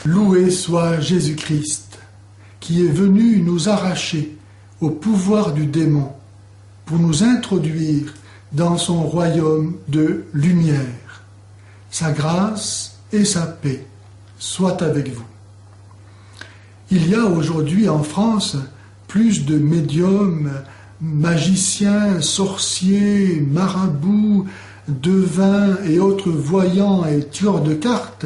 Loué soit Jésus-Christ, qui est venu nous arracher au pouvoir du démon pour nous introduire dans son royaume de lumière. Sa grâce et sa paix soient avec vous. Il y a aujourd'hui en France plus de médiums, magiciens, sorciers, marabouts, devins et autres voyants et tueurs de cartes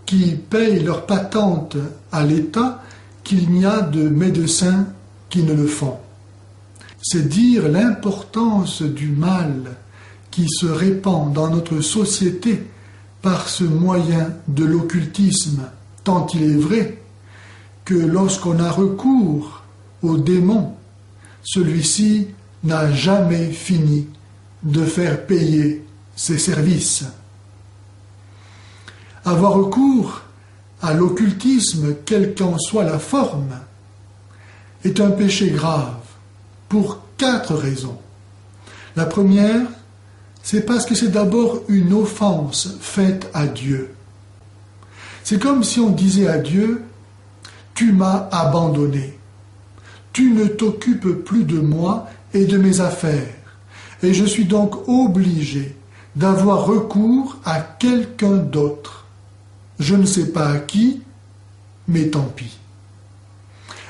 qui payent leur patente à l'État qu'il n'y a de médecins qui ne le font. C'est dire l'importance du mal qui se répand dans notre société par ce moyen de l'occultisme, tant il est vrai que lorsqu'on a recours au démon, celui-ci n'a jamais fini de faire payer ses services. Avoir recours à l'occultisme, quelle qu'en soit la forme, est un péché grave pour 4 raisons. La première, c'est parce que c'est d'abord une offense faite à Dieu. C'est comme si on disait à Dieu « Tu m'as abandonné, tu ne t'occupes plus de moi et de mes affaires, et je suis donc obligé d'avoir recours à quelqu'un d'autre. Je ne sais pas à qui, mais tant pis. »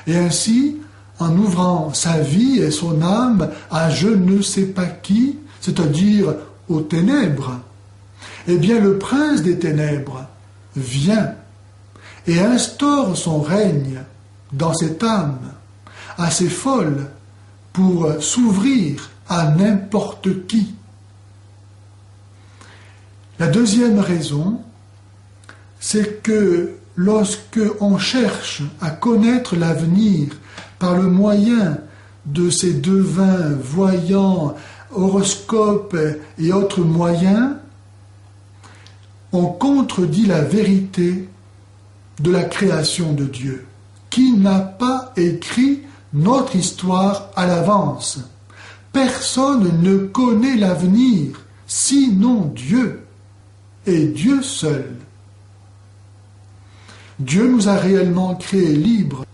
Et ainsi, en ouvrant sa vie et son âme à je ne sais pas qui, c'est-à-dire aux ténèbres, eh bien le prince des ténèbres vient et instaure son règne dans cette âme assez folle pour s'ouvrir à n'importe qui. La deuxième raison, c'est que lorsque on cherche à connaître l'avenir par le moyen de ces devins, voyants, horoscopes et autres moyens, on contredit la vérité de la création de Dieu, qui n'a pas écrit notre histoire à l'avance. Personne ne connaît l'avenir, sinon Dieu, et Dieu seul. Dieu nous a réellement créés libres.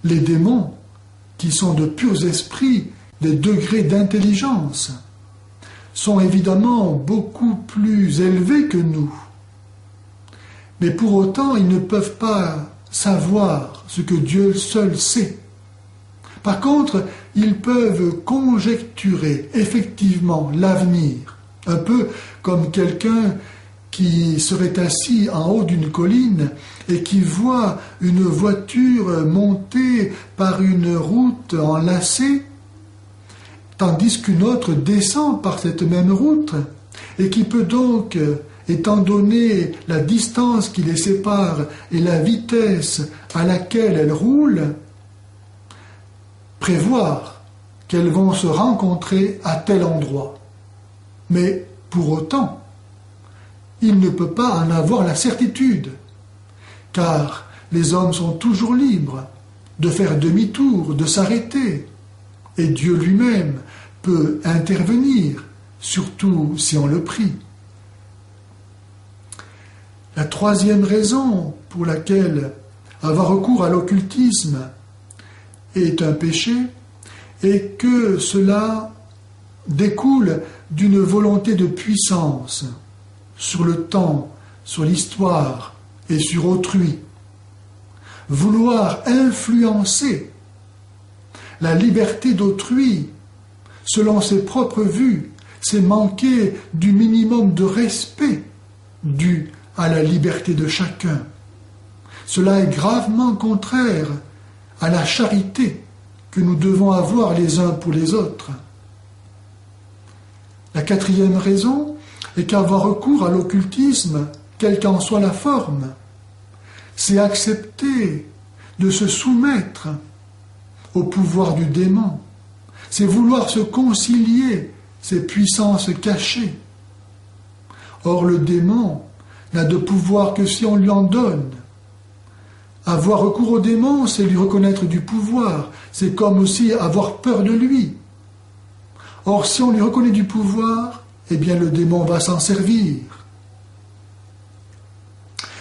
Les démons, qui sont de purs esprits, des degrés d'intelligence, sont évidemment beaucoup plus élevés que nous. Mais pour autant, ils ne peuvent pas savoir ce que Dieu seul sait. Par contre, ils peuvent conjecturer effectivement l'avenir, un peu comme quelqu'un qui serait assis en haut d'une colline et qui voit une voiture monter par une route enlacée, tandis qu'une autre descend par cette même route, et qui peut donc, étant donné la distance qui les sépare et la vitesse à laquelle elles roulent, prévoir qu'elles vont se rencontrer à tel endroit. Mais pour autant, il ne peut pas en avoir la certitude, car les hommes sont toujours libres de faire demi-tour, de s'arrêter, et Dieu lui-même peut intervenir, surtout si on le prie. La troisième raison pour laquelle avoir recours à l'occultisme est un péché est que cela découle d'une volonté de puissance sur le temps, sur l'histoire et sur autrui. Vouloir influencer la liberté d'autrui selon ses propres vues, c'est manquer du minimum de respect dû à la liberté de chacun. Cela est gravement contraire à la charité que nous devons avoir les uns pour les autres. La quatrième raison est qu'avoir recours à l'occultisme, quelle qu'en soit la forme, c'est accepter de se soumettre au pouvoir du démon. C'est vouloir se concilier ces puissances cachées. Or, le démon n'a de pouvoir que si on lui en donne. Avoir recours au démon, c'est lui reconnaître du pouvoir. C'est comme aussi avoir peur de lui. Or, si on lui reconnaît du pouvoir, eh bien le démon va s'en servir.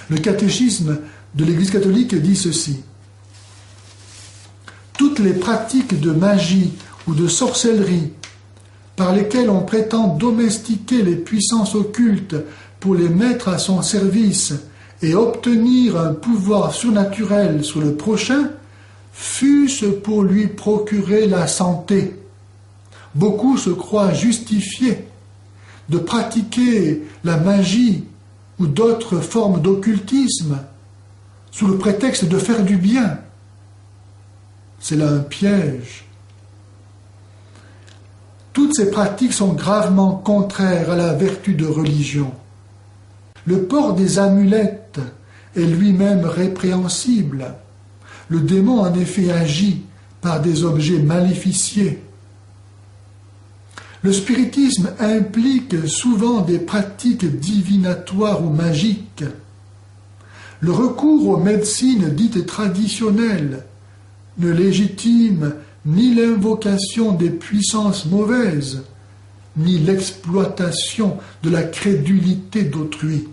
Le catéchisme de l'Église catholique dit ceci. Toutes les pratiques de magie ou de sorcellerie par lesquelles on prétend domestiquer les puissances occultes pour les mettre à son service et obtenir un pouvoir surnaturel sur le prochain, fût-ce pour lui procurer la santé. Beaucoup se croient justifiés de pratiquer la magie ou d'autres formes d'occultisme sous le prétexte de faire du bien. C'est là un piège. Toutes ces pratiques sont gravement contraires à la vertu de religion. Le port des amulettes est lui-même répréhensible. Le démon en effet agit par des objets maléficiés. Le spiritisme implique souvent des pratiques divinatoires ou magiques. Le recours aux médecines dites traditionnelles ne légitime ni l'invocation des puissances mauvaises, ni l'exploitation de la crédulité d'autrui.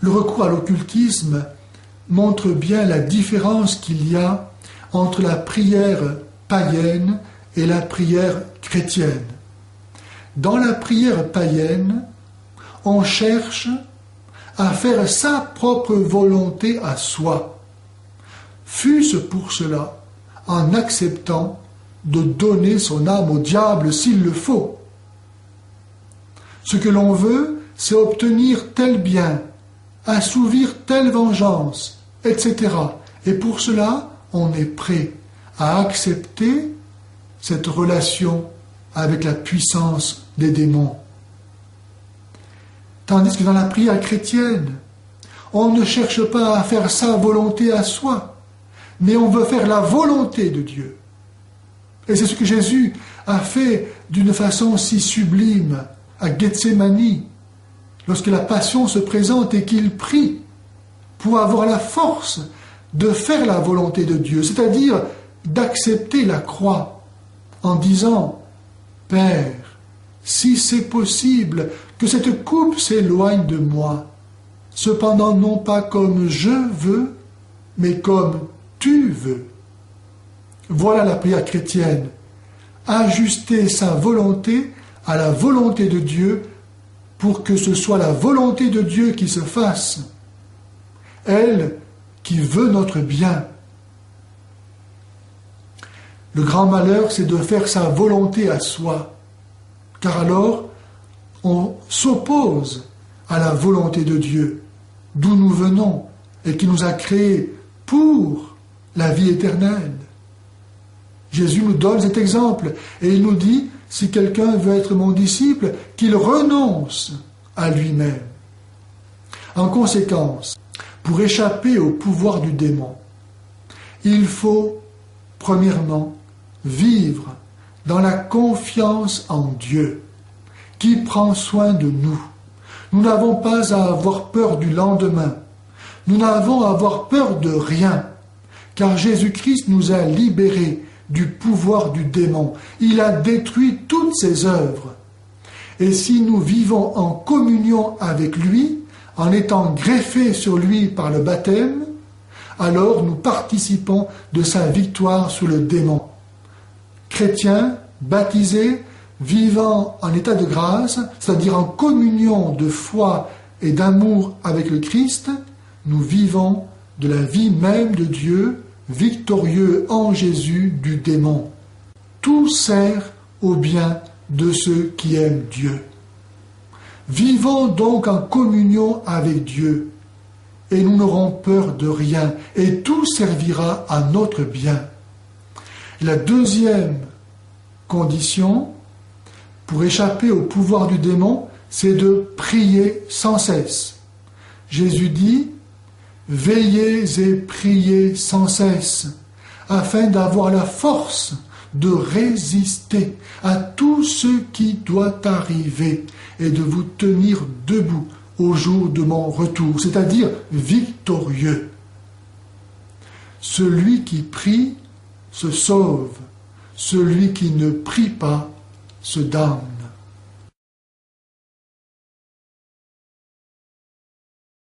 Le recours à l'occultisme montre bien la différence qu'il y a entre la prière païenne et la prière chrétienne. Dans la prière païenne, on cherche à faire sa propre volonté à soi, fût-ce pour cela en acceptant de donner son âme au diable s'il le faut. Ce que l'on veut, c'est obtenir tel bien, assouvir telle vengeance, etc. Et pour cela, on est prêt à accepter cette relation avec la puissance des démons. Tandis que dans la prière chrétienne, on ne cherche pas à faire sa volonté à soi, mais on veut faire la volonté de Dieu. Et c'est ce que Jésus a fait d'une façon si sublime à Gethsémani, lorsque la passion se présente et qu'il prie pour avoir la force de faire la volonté de Dieu, c'est-à-dire d'accepter la croix en disant « Père, si c'est possible, que cette coupe s'éloigne de moi, cependant non pas comme je veux, mais comme tu veux. » Voilà la prière chrétienne. Ajuster sa volonté à la volonté de Dieu pour que ce soit la volonté de Dieu qui se fasse. Elle qui veut notre bien. Le grand malheur, c'est de faire sa volonté à soi, car alors on s'oppose à la volonté de Dieu, d'où nous venons et qui nous a créés pour la vie éternelle. Jésus nous donne cet exemple et il nous dit, si quelqu'un veut être mon disciple, qu'il renonce à lui-même. En conséquence, pour échapper au pouvoir du démon, il faut, premièrement, vivre dans la confiance en Dieu, qui prend soin de nous. Nous n'avons pas à avoir peur du lendemain. Nous n'avons à avoir peur de rien, car Jésus-Christ nous a libérés du pouvoir du démon. Il a détruit toutes ses œuvres. Et si nous vivons en communion avec lui, en étant greffés sur lui par le baptême, alors nous participons de sa victoire sur le démon. Chrétiens, baptisés, vivant en état de grâce, c'est-à-dire en communion de foi et d'amour avec le Christ, nous vivons de la vie même de Dieu, victorieux en Jésus du démon. Tout sert au bien de ceux qui aiment Dieu. Vivons donc en communion avec Dieu, et nous n'aurons peur de rien, et tout servira à notre bien. La deuxième condition, pour échapper au pouvoir du démon, c'est de prier sans cesse. Jésus dit, « Veillez et priez sans cesse, afin d'avoir la force de résister à tout ce qui doit arriver et de vous tenir debout au jour de mon retour, c'est-à-dire victorieux. Celui qui prie se sauve, celui qui ne prie pas se damne. »